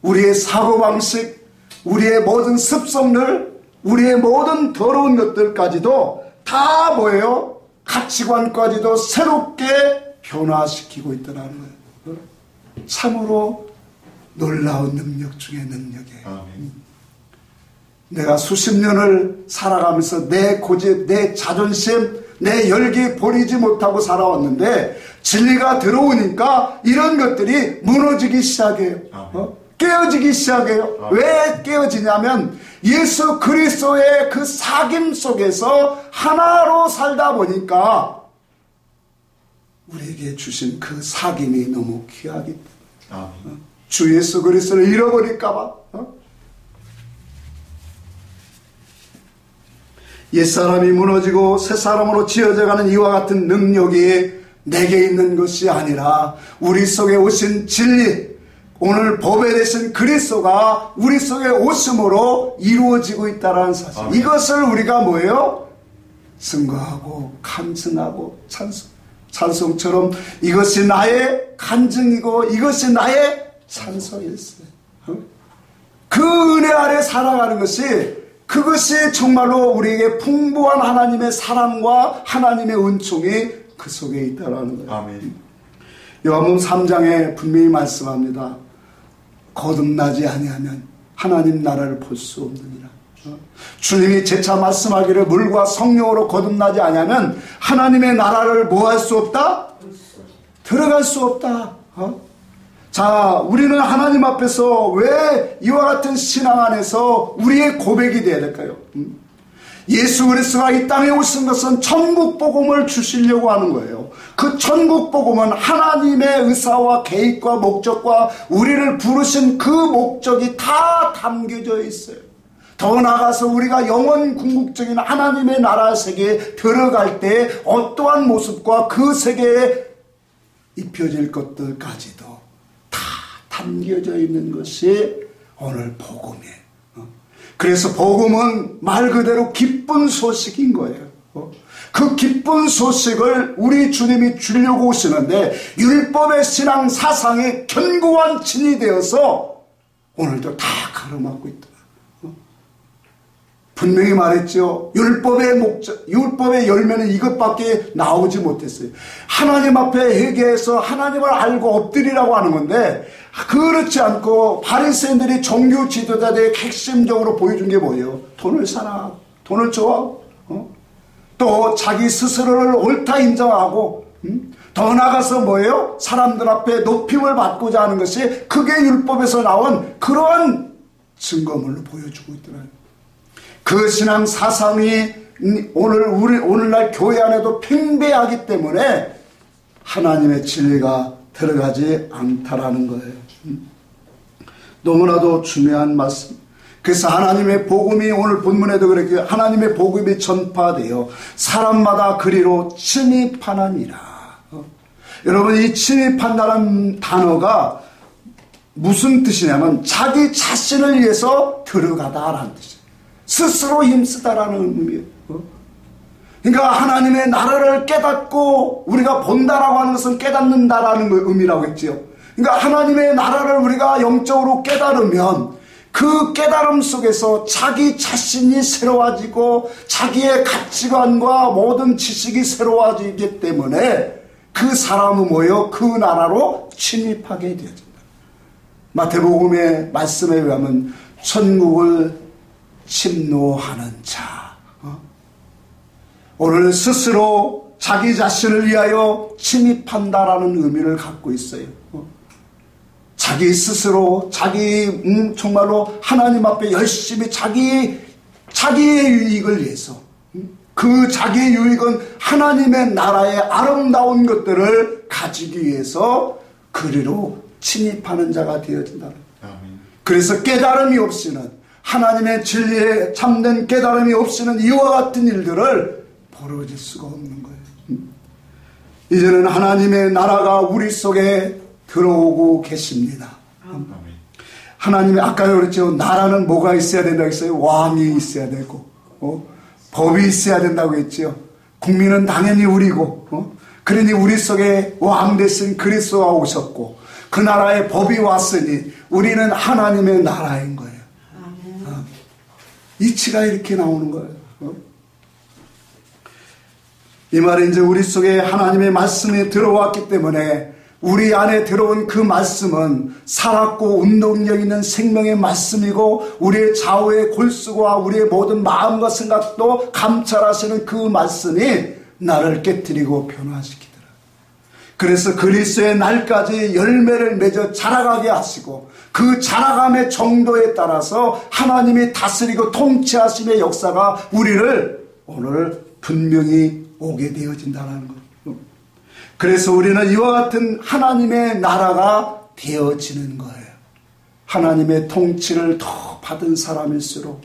우리의 사고방식, 우리의 모든 습성들, 우리의 모든 더러운 것들까지도 다 뭐예요? 가치관까지도 새롭게 변화시키고 있더라는 거예요. 참으로 놀라운 능력 중에 능력이에요. 내가 수십 년을 살아가면서 내 고집, 내 자존심, 내 열기 버리지 못하고 살아왔는데 진리가 들어오니까 이런 것들이 무너지기 시작해요. 깨어지기 시작해요. 왜 깨어지냐면 예수 그리스도의 그 사귐 속에서 하나로 살다 보니까 우리에게 주신 그 사귐이 너무 귀하기 때문에 주 예수 그리스도를 잃어버릴까 봐 옛사람이 무너지고 새사람으로 지어져가는 이와 같은 능력이 내게 있는 것이 아니라 우리 속에 오신 진리, 오늘 법에 대신 그리스도가 우리 속에 오심으로 이루어지고 있다는 사실. 이것을 우리가 뭐예요? 증거하고 간증하고 찬송처럼 이것이 나의 간증이고 이것이 나의 찬송이었어요. 그 은혜 아래 살아가는 것이, 그것이 정말로 우리에게 풍부한 하나님의 사랑과 하나님의 은총이 그 속에 있다는 거예요. 아멘. 요한복음 3장에 분명히 말씀합니다. 거듭나지 아니하면 하나님 나라를 볼 수 없느니라. 주님이 재차 말씀하기를 물과 성령으로 거듭나지 아니하면 하나님의 나라를 뭐 할 수 없다? 들어갈 수 없다. 자, 우리는 하나님 앞에서 왜 이와 같은 신앙 안에서 우리의 고백이 되어야 될까요? 예수 그리스도가 이 땅에 오신 것은 천국 복음을 주시려고 하는 거예요. 그 천국 복음은 하나님의 의사와 계획과 목적과 우리를 부르신 그 목적이 다 담겨져 있어요. 더 나아가서 우리가 영원 궁극적인 하나님의 나라 세계에 들어갈 때 어떠한 모습과 그 세계에 입혀질 것들까지도 다 담겨져 있는 것이 오늘 복음이에요. 그래서 복음은 말 그대로 기쁜 소식인 거예요. 그 기쁜 소식을 우리 주님이 주려고 오시는데 율법의 신앙 사상이 견고한 진이 되어서 오늘도 다 가로막고 있더라. 분명히 말했죠. 율법의 목적, 율법의 열매는 이것밖에 나오지 못했어요. 하나님 앞에 회개해서 하나님을 알고 엎드리라고 하는 건데, 그렇지 않고 바리새인들이 종교 지도자들의 핵심적으로 보여준 게 뭐예요? 돈을 사랑하고, 돈을 좋아하고, 또 자기 스스로를 옳다 인정하고, 더 나아가서 뭐예요? 사람들 앞에 높임을 받고자 하는 것이 그게 율법에서 나온 그러한 증거물로 보여주고 있더라고요. 그 신앙 사상이 오늘날 교회 안에도 팽배하기 때문에 하나님의 진리가 들어가지 않다라는 거예요. 너무나도 중요한 말씀. 그래서 하나님의 복음이 오늘 본문에도 그렇게 하나님의 복음이 전파되어 사람마다 그리로 침입하느니라. 여러분, 이 침입한다는 단어가 무슨 뜻이냐면 자기 자신을 위해서 들어가다라는 뜻이에요. 스스로 힘쓰다라는 의미예요. 그러니까 하나님의 나라를 깨닫고 우리가 본다라고 하는 것은 깨닫는다라는 의미라고 했지요. 그러니까 하나님의 나라를 우리가 영적으로 깨달으면 그 깨달음 속에서 자기 자신이 새로워지고 자기의 가치관과 모든 지식이 새로워지기 때문에 그 사람은 뭐예요? 그 나라로 침입하게 되어진다. 마태복음의 말씀에 의하면 천국을 침노하는 자. 오늘 스스로 자기 자신을 위하여 침입한다라는 의미를 갖고 있어요. 자기 스스로 정말로 하나님 앞에 열심히 자기의 유익을 위해서, 그 자기의 유익은 하나님의 나라의 아름다운 것들을 가지기 위해서 그리로 침입하는 자가 되어진다. 그래서 깨달음이 없이는, 하나님의 진리에 참된 깨달음이 없이는 이와 같은 일들을 벌어질 수가 없는 거예요. 이제는 하나님의 나라가 우리 속에 들어오고 계십니다. 하나님이 아까 그랬죠. 나라는 뭐가 있어야 된다고 했어요? 왕이 있어야 되고, 법이 있어야 된다고 했죠. 국민은 당연히 우리고, 그러니 우리 속에 왕 대신 그리스도가 오셨고, 그 나라의 법이 왔으니 우리는 하나님의 나라인 거예요. 이치가 이렇게 나오는 거예요. 이 말은 이제 우리 속에 하나님의 말씀이 들어왔기 때문에 우리 안에 들어온 그 말씀은 살았고 운동력 있는 생명의 말씀이고, 우리의 좌우의 골수와 우리의 모든 마음과 생각도 감찰하시는 그 말씀이 나를 깨뜨리고 변화시키더라. 그래서 그리스도의 날까지 열매를 맺어 자라가게 하시고, 그 자라감의 정도에 따라서 하나님이 다스리고 통치하심의 역사가 우리를 오늘 분명히 오게 되어진다는 것. 그래서 우리는 이와 같은 하나님의 나라가 되어지는 거예요. 하나님의 통치를 더 받은 사람일수록,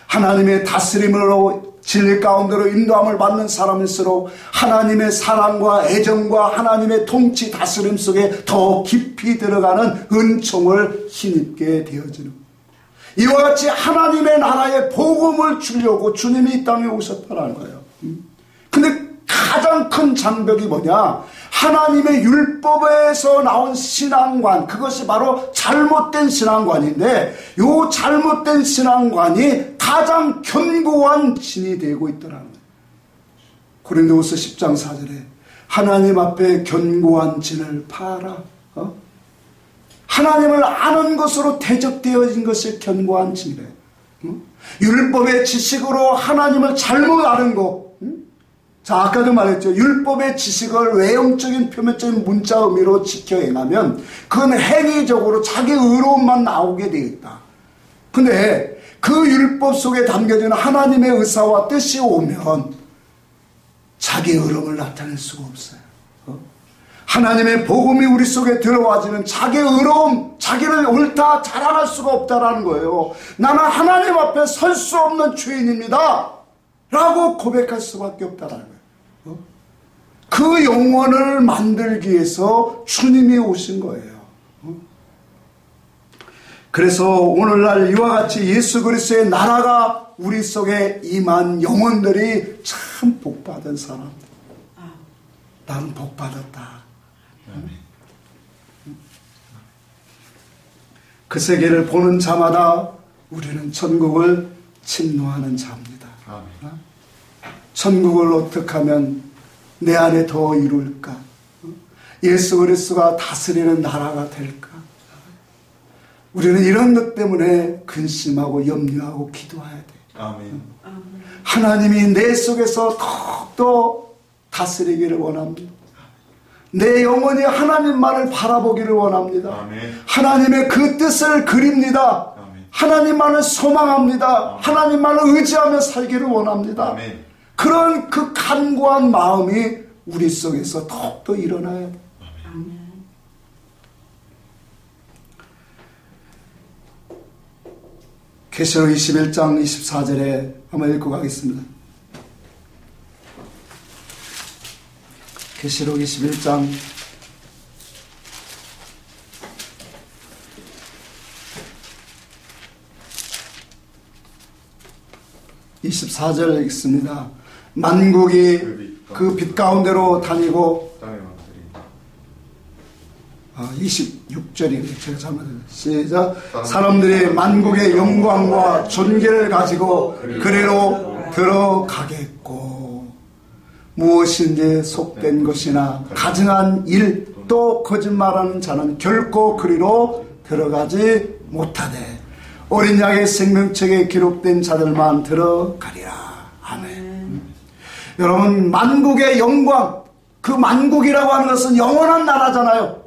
하나님의 다스림으로 진리 가운데로 인도함을 받는 사람일수록 하나님의 사랑과 애정과 하나님의 통치 다스림 속에 더 깊이 들어가는 은총을 힘입게 되어지는 거예요. 이와 같이 하나님의 나라의 복음을 주려고 주님이 이 땅에 오셨다는 거예요. 근데 가장 큰 장벽이 뭐냐? 하나님의 율법에서 나온 신앙관, 그것이 바로 잘못된 신앙관인데, 요 잘못된 신앙관이 가장 견고한 진이 되고 있더라는 거예요. 고린도후서 10장 4절에 하나님 앞에 견고한 진을 파라. 하나님을 아는 것으로 대적되어진 것이 견고한 진이래. 율법의 지식으로 하나님을 잘못 아는 거. 자, 아까도 말했죠. 율법의 지식을 외형적인 표면적인 문자 의미로 지켜 행하면 그건 행위적으로 자기 의로움만 나오게 되어 있다. 근데 그 율법 속에 담겨진 하나님의 의사와 뜻이 오면 자기 의로움을 나타낼 수가 없어요. 하나님의 복음이 우리 속에 들어와지는 자기 의로움, 자기를 옳다 자랑할 수가 없다라는 거예요. 나는 하나님 앞에 설 수 없는 죄인입니다 라고 고백할 수밖에 없다라는 거예요. 그 영혼을 만들기 위해서 주님이 오신 거예요. 그래서 오늘날 이와 같이 예수 그리스도의 나라가 우리 속에 임한 영혼들이 참 복받은 사람들. 나는 복받았다. 그 세계를 보는 자마다 우리는 천국을 침노하는 자입니다. 천국을 어떻게 하면 내 안에 더 이룰까? 예수 그리스도가 다스리는 나라가 될까? 우리는 이런 것 때문에 근심하고 염려하고 기도해야 돼. 아멘. 하나님이 내 속에서 더욱더 다스리기를 원합니다. 내 영혼이 하나님만을 바라보기를 원합니다. 아멘. 하나님의 그 뜻을 그립니다. 아멘. 하나님만을 소망합니다. 아멘. 하나님만을 의지하며 살기를 원합니다. 아멘. 그런 그 간구한 마음이 우리 속에서 더욱더 일어나야 돼. 계시록 21장 24절에 한번 읽고 가겠습니다. 계시록 21장 24절 읽습니다. 만국이 그 빛 가운데로 다니고, 26절이네요. 제가 잘못했어요. 시작. 사람들이 만국의 영광과 존귀를 가지고 그리로 들어가겠고, 무엇인지 속된 것이나 가증한 일 또 거짓말하는 자는 결코 그리로 들어가지 못하되 어린 양의 생명책에 기록된 자들만 들어가리라. 아멘. 여러분, 만국의 영광, 그 만국이라고 하는 것은 영원한 나라잖아요.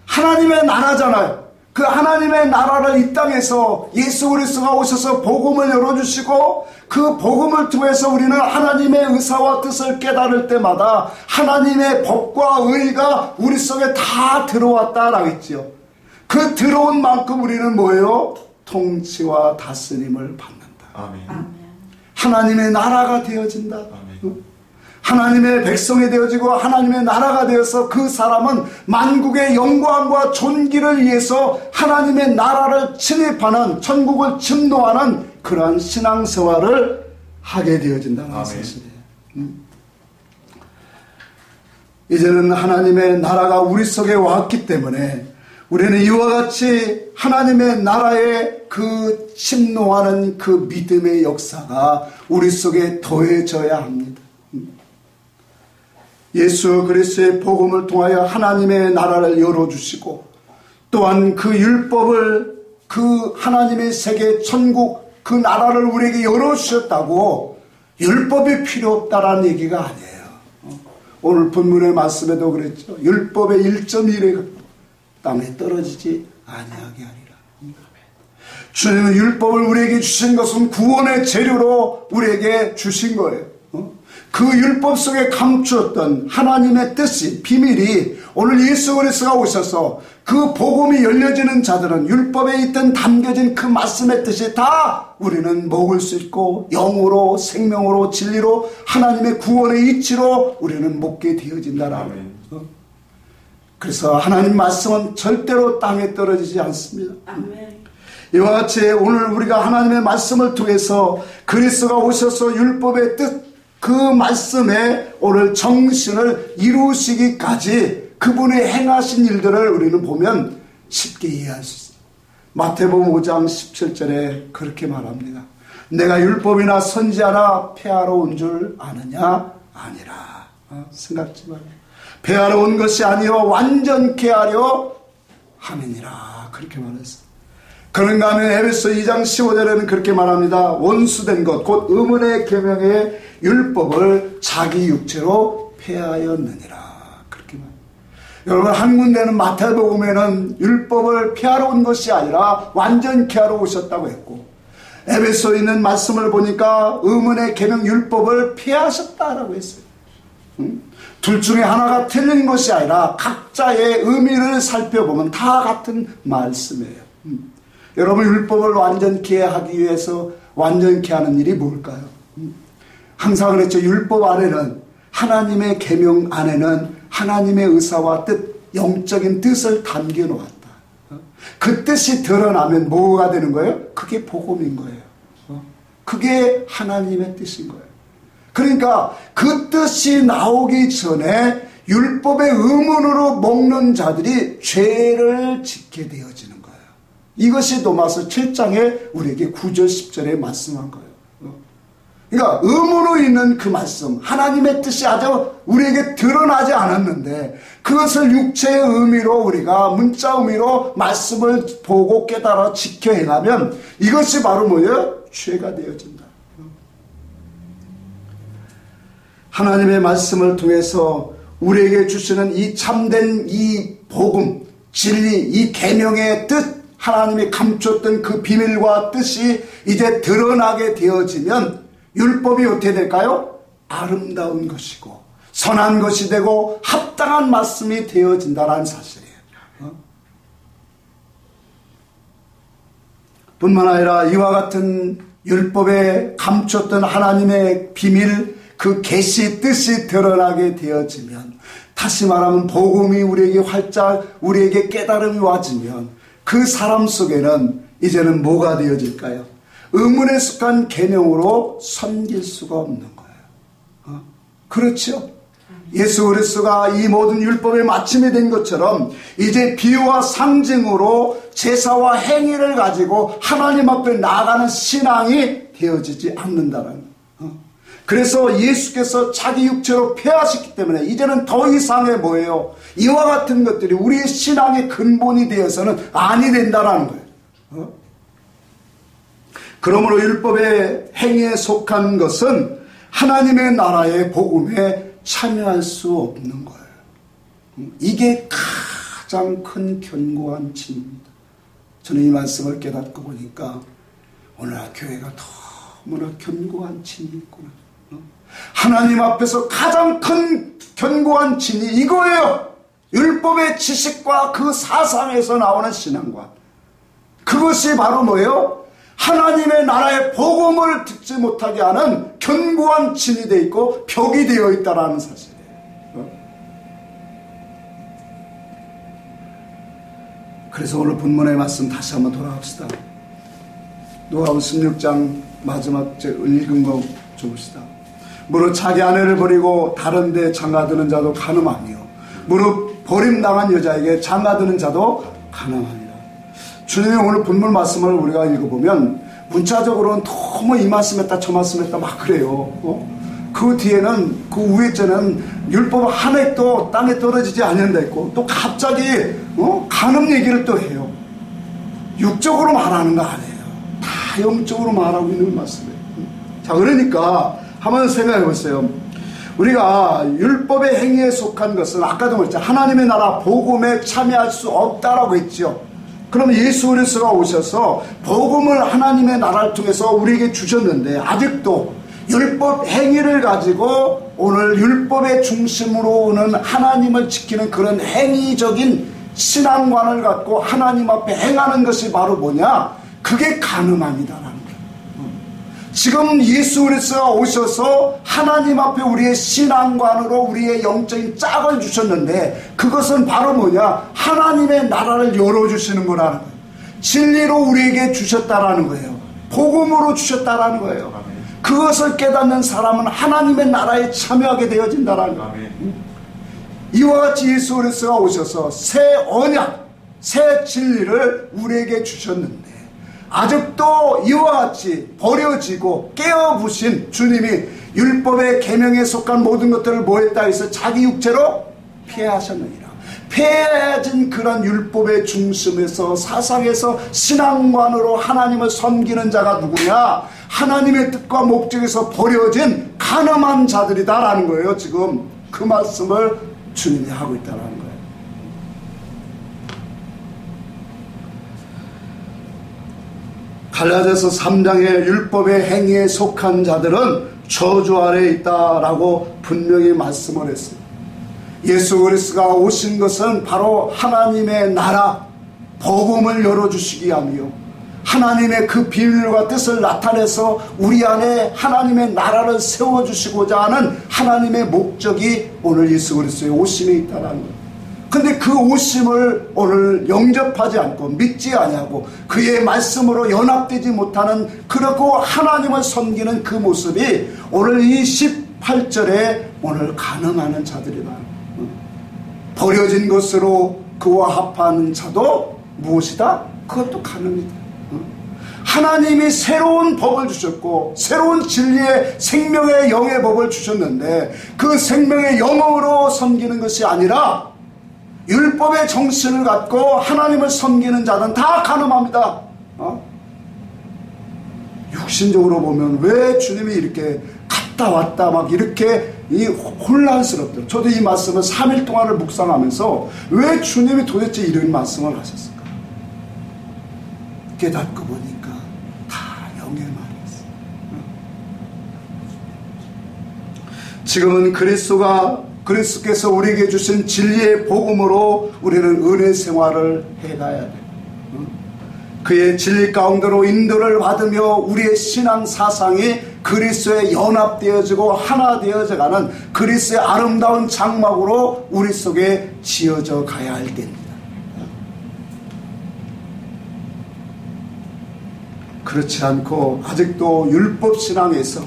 하나님의 나라잖아요. 그 하나님의 나라를 이 땅에서 예수 그리스도가 오셔서 복음을 열어주시고 그 복음을 통해서 우리는 하나님의 의사와 뜻을 깨달을 때마다 하나님의 법과 의가 우리 속에 다 들어왔다라고 했지요. 그 들어온 만큼 우리는 뭐예요? 통치와 다스림을 받는다. 아멘. 하나님의 나라가 되어진다. 아멘. 하나님의 백성이 되어지고 하나님의 나라가 되어서 그 사람은 만국의 영광과 존귀를 위해서 하나님의 나라를 침입하는, 천국을 침노하는 그러한 신앙생활을 하게 되어진다는 사실이에요. 이제는 하나님의 나라가 우리 속에 왔기 때문에 우리는 이와 같이 하나님의 나라의 그 침노하는 그 믿음의 역사가 우리 속에 더해져야 합니다. 예수 그리스도의 복음을 통하여 하나님의 나라를 열어주시고 또한 그 율법을, 그 하나님의 세계 천국 그 나라를 우리에게 열어주셨다고 율법이 필요 없다라는 얘기가 아니에요. 오늘 본문의 말씀에도 그랬죠. 율법의 1.1에 땅에 떨어지지 아니하게 하리라. 주님은 율법을 우리에게 주신 것은 구원의 재료로 우리에게 주신 거예요. 그 율법 속에 감추었던 하나님의 뜻이, 비밀이 오늘 예수 그리스도가 오셔서 그 복음이 열려지는 자들은 율법에 있던 담겨진 그 말씀의 뜻이 다 우리는 먹을 수 있고 영으로, 생명으로, 진리로 하나님의 구원의 이치로 우리는 먹게 되어진다라는. 그래서 하나님 말씀은 절대로 땅에 떨어지지 않습니다. 아멘. 이와 같이 오늘 우리가 하나님의 말씀을 통해서 그리스도가 오셔서 율법의 뜻, 그 말씀에 오늘 정신을 이루시기까지 그분의 행하신 일들을 우리는 보면 쉽게 이해할 수 있어요. 마태복음 5장 17절에 그렇게 말합니다. 내가 율법이나 선지자나 폐하러 온 줄 아느냐? 아니라. 생각지 말아요. 폐하러 온 것이 아니요 완전케 하려 함이니라. 그렇게 말했어요. 그런가 하면 에베소 2장 15절에는 그렇게 말합니다. 원수된 것, 곧 의문의 계명의 율법을 자기 육체로 폐하였느니라. 그렇게 말합니다. 여러분, 한 군데는 마태복음에는 율법을 폐하러 온 것이 아니라 완전케 하러 오셨다고 했고, 에베소에 있는 말씀을 보니까 의문의 계명 율법을 폐하셨다라고 했어요. 둘 중에 하나가 틀린 것이 아니라 각자의 의미를 살펴보면 다 같은 말씀이에요. 여러분, 율법을 완전케 하기 위해서 완전케 하는 일이 뭘까요? 항상 그랬죠. 율법 안에는, 하나님의 계명 안에는 하나님의 의사와 뜻, 영적인 뜻을 담겨 놓았다. 그 뜻이 드러나면 뭐가 되는 거예요? 그게 복음인 거예요. 그게 하나님의 뜻인 거예요. 그러니까 그 뜻이 나오기 전에 율법의 의문으로 먹는 자들이 죄를 짓게 되어지는 거예요. 이것이 로마서 7장에 우리에게 9절 10절에 말씀한 거예요. 그러니까 의문으로 있는 그 말씀, 하나님의 뜻이 아주 우리에게 드러나지 않았는데 그것을 육체의 의미로 우리가 문자 의미로 말씀을 보고 깨달아 지켜 행하면 이것이 바로 뭐예요? 죄가 되어진다. 하나님의 말씀을 통해서 우리에게 주시는 이 참된 이 복음, 진리, 이 계명의 뜻, 하나님이 감췄던 그 비밀과 뜻이 이제 드러나게 되어지면 율법이 어떻게 될까요? 아름다운 것이고 선한 것이 되고 합당한 말씀이 되어진다는 사실이에요. 뿐만 아니라 이와 같은 율법에 감췄던 하나님의 비밀, 그 계시 뜻이 드러나게 되어지면, 다시 말하면 복음이 우리에게 활짝 우리에게 깨달음이 와지면 그 사람 속에는 이제는 뭐가 되어질까요? 의문에 속한 계명으로 섬길 수가 없는 거예요. 그렇죠? 예수 그리스도가 이 모든 율법의 마침이 된 것처럼 이제 비유와 상징으로 제사와 행위를 가지고 하나님 앞에 나아가는 신앙이 되어지지 않는다는 거예요. 그래서 예수께서 자기 육체로 폐하셨기 때문에 이제는 더 이상의 뭐예요? 이와 같은 것들이 우리의 신앙의 근본이 되어서는 아니 된다라는 거예요. 그러므로 율법의 행위에 속한 것은 하나님의 나라의 복음에 참여할 수 없는 거예요. 이게 가장 큰 견고한 진리입니다. 저는 이 말씀을 깨닫고 보니까 오늘날 교회가 너무나 견고한 진리 있구나. 하나님 앞에서 가장 큰 견고한 진리 이거예요. 율법의 지식과 그 사상에서 나오는 신앙관. 그것이 바로 뭐예요? 하나님의 나라의 복음을 듣지 못하게 하는 견고한 진이 되어 있고 벽이 되어 있다는 사실이에요. 그래서 오늘 본문의 말씀 다시 한번 돌아갑시다. 누가복음 16장 마지막 읽은 거 줍시다. 무릇 자기 아내를 버리고 다른 데 장가드는 자도 가늠하며 무릇 버림당한 여자에게 장가드는 자도 가늠하니라. 주님의 오늘 본문 말씀을 우리가 읽어보면 문자적으로는 너무 이 말씀했다 저 말씀했다 막 그래요. 그 뒤에는 그 위에째는 율법 한 획도 땅에 떨어지지 않는다 했고 또 갑자기 간음 얘기를 또 해요. 육적으로 말하는 거 아니에요. 다 영적으로 말하고 있는 말씀이에요. 자, 그러니까 한번 생각해 보세요. 우리가 율법의 행위에 속한 것은 아까도 말했잖아요. 하나님의 나라 복음에 참여할 수 없다라고 했죠. 그러면 예수 그리스도가 오셔서 복음을 하나님의 나라를 통해서 우리에게 주셨는데 아직도 율법 행위를 가지고 오늘 율법의 중심으로 오는 하나님을 지키는 그런 행위적인 신앙관을 갖고 하나님 앞에 행하는 것이 바로 뭐냐? 그게 간음함이다라는 거예요. 지금 예수 그리스도가 오셔서 하나님 앞에 우리의 신앙관으로 우리의 영적인 짝을 주셨는데 그것은 바로 뭐냐? 하나님의 나라를 열어주시는 거라는 거예요. 진리로 우리에게 주셨다라는 거예요. 복음으로 주셨다라는 거예요. 그것을 깨닫는 사람은 하나님의 나라에 참여하게 되어진다라는 거예요. 이와 같이 예수 그리스도가 오셔서 새 언약, 새 진리를 우리에게 주셨는데 아직도 이와 같이 버려지고 깨어부신 주님이 율법의 계명에 속한 모든 것들을 뭐했다 해서 자기 육체로 폐하셨느니라. 폐해진 그런 율법의 중심에서 사상에서 신앙관으로 하나님을 섬기는 자가 누구냐? 하나님의 뜻과 목적에서 버려진 간음한 자들이다라는 거예요. 지금 그 말씀을 주님이 하고 있다는 거예요. 갈라디아서 3장의 율법의 행위에 속한 자들은 저주 아래에 있다라고 분명히 말씀을 했습니다. 예수 그리스도가 오신 것은 바로 하나님의 나라 복음을 열어주시기 위함이요 하나님의 그 비밀과 뜻을 나타내서 우리 안에 하나님의 나라를 세워주시고자 하는 하나님의 목적이 오늘 예수 그리스도의 오심에 있다는 거예요. 근데 그 오심을 오늘 영접하지 않고 믿지 아니하고 그의 말씀으로 연합되지 못하는 그렇고 하나님을 섬기는 그 모습이 오늘 이 18절에 오늘 간음하는 자들이다. 버려진 것으로 그와 합하는 자도 무엇이다? 그것도 간음이다. 하나님이 새로운 법을 주셨고 새로운 진리의 생명의 영의 법을 주셨는데 그 생명의 영으로 섬기는 것이 아니라 율법의 정신을 갖고 하나님을 섬기는 자는 다 간음합니다. 육신적으로 보면 왜 주님이 이렇게 갔다 왔다 막 이렇게 혼란스럽더라고요. 저도 이 말씀을 3일 동안을 묵상하면서 왜 주님이 도대체 이런 말씀을 하셨을까? 깨닫고 보니까 다 영의 말이었어요. 지금은 그리스도께서 우리에게 주신 진리의 복음으로 우리는 은혜 생활을 해가야 돼요. 그의 진리 가운데로 인도를 받으며 우리의 신앙 사상이 그리스도에 연합되어지고 하나 되어져가는 그리스도의 아름다운 장막으로 우리 속에 지어져 가야 할 때입니다. 그렇지 않고 아직도 율법 신앙에서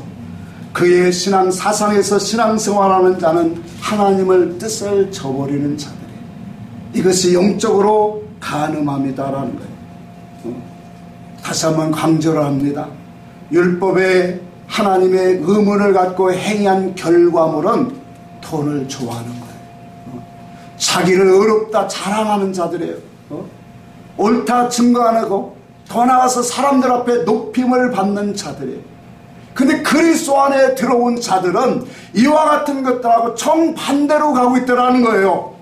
그의 신앙 사상에서 신앙생활하는 자는 하나님을 뜻을 저버리는 자들이에요. 이것이 영적으로 간음함이다라는 거예요. 다시 한번 강조를 합니다. 율법의 하나님의 의문을 갖고 행한 결과물은 돈을 좋아하는 거예요. 자기를 의롭다 자랑하는 자들이에요. 옳다 증거 안 하고 더 나아가서 사람들 앞에 높임을 받는 자들이에요. 근데 그리스도 안에 들어온 자들은 이와 같은 것들하고 정반대로 가고 있더라는 거예요.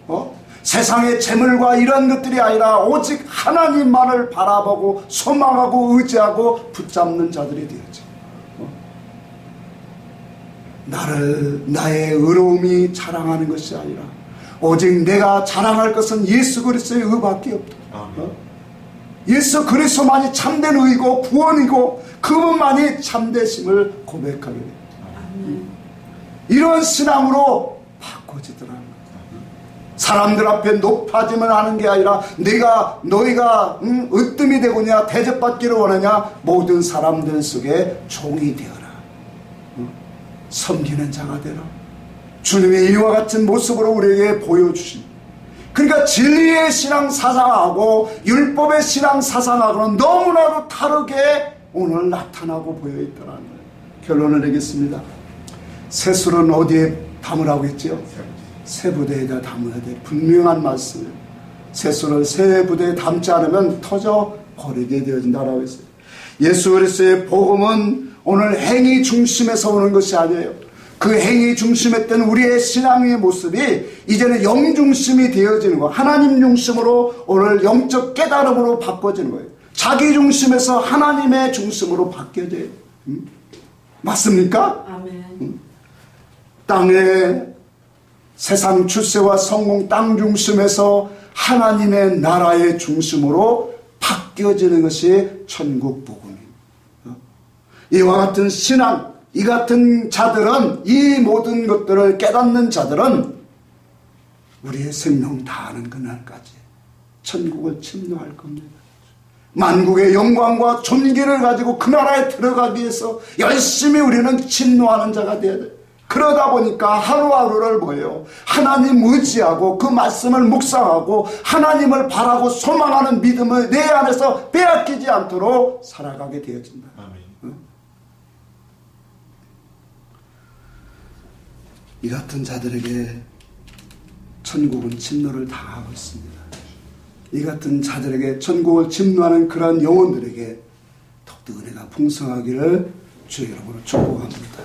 세상의 재물과 이런 것들이 아니라 오직 하나님만을 바라보고 소망하고 의지하고 붙잡는 자들이 되었죠. 나의 의로움이 자랑하는 것이 아니라 오직 내가 자랑할 것은 예수 그리스도의 의밖에 없다. 예수 그리스도만이 참된 의고 구원이고 그분만이 참되심을 고백하게 됩니다. 이런 신앙으로 바꿔지더라는 거예요. 사람들 앞에 높아지면 하는 게 아니라 너희가 으뜸이 되고냐 대접받기를 원하냐 모든 사람들 속에 종이 되어라. 섬기는 자가 되라. 주님이 이와 같은 모습으로 우리에게 보여주십니다. 그러니까 진리의 신앙 사상하고 율법의 신앙 사상하고는 너무나도 다르게 오늘 나타나고 보여있더라는 거예요. 결론을 내겠습니다. 세술은 어디에 담으라고 했죠? 새 부대에다 담아야 돼. 분명한 말씀이에요. 세술을 새 부대에 담지 않으면 터져 버리게 되어진다라고 했어요. 예수 그리스도의 복음은 오늘 행위 중심에서 오는 것이 아니에요. 그 행위 중심했던 우리의 신앙의 모습이 이제는 영 중심이 되어지는 거예요. 하나님 중심으로 오늘 영적 깨달음으로 바꿔지는 거예요. 자기 중심에서 하나님의 중심으로 바뀌어져요. 맞습니까? 아멘. 땅에 세상 출세와 성공 땅 중심에서 하나님의 나라의 중심으로 바뀌어지는 것이 천국 복음입니다. 이와 같은 신앙, 이 같은 자들은, 이 모든 것들을 깨닫는 자들은 우리의 생명 다하는 그날까지 천국을 침노할 겁니다. 만국의 영광과 존귀를 가지고 그 나라에 들어가기 위해서 열심히 우리는 침노하는 자가 되어야 돼요. 그러다 보니까 하루하루를 뭐예요? 하나님 의지하고 그 말씀을 묵상하고 하나님을 바라고 소망하는 믿음을 내 안에서 빼앗기지 않도록 살아가게 되어진다. 아멘. 이 같은 자들에게 천국은 침노를 당하고 있습니다. 이 같은 자들에게 천국을 침노하는 그러한 영혼들에게 더욱더 은혜가 풍성하기를 주의 이름으로 축복합니다.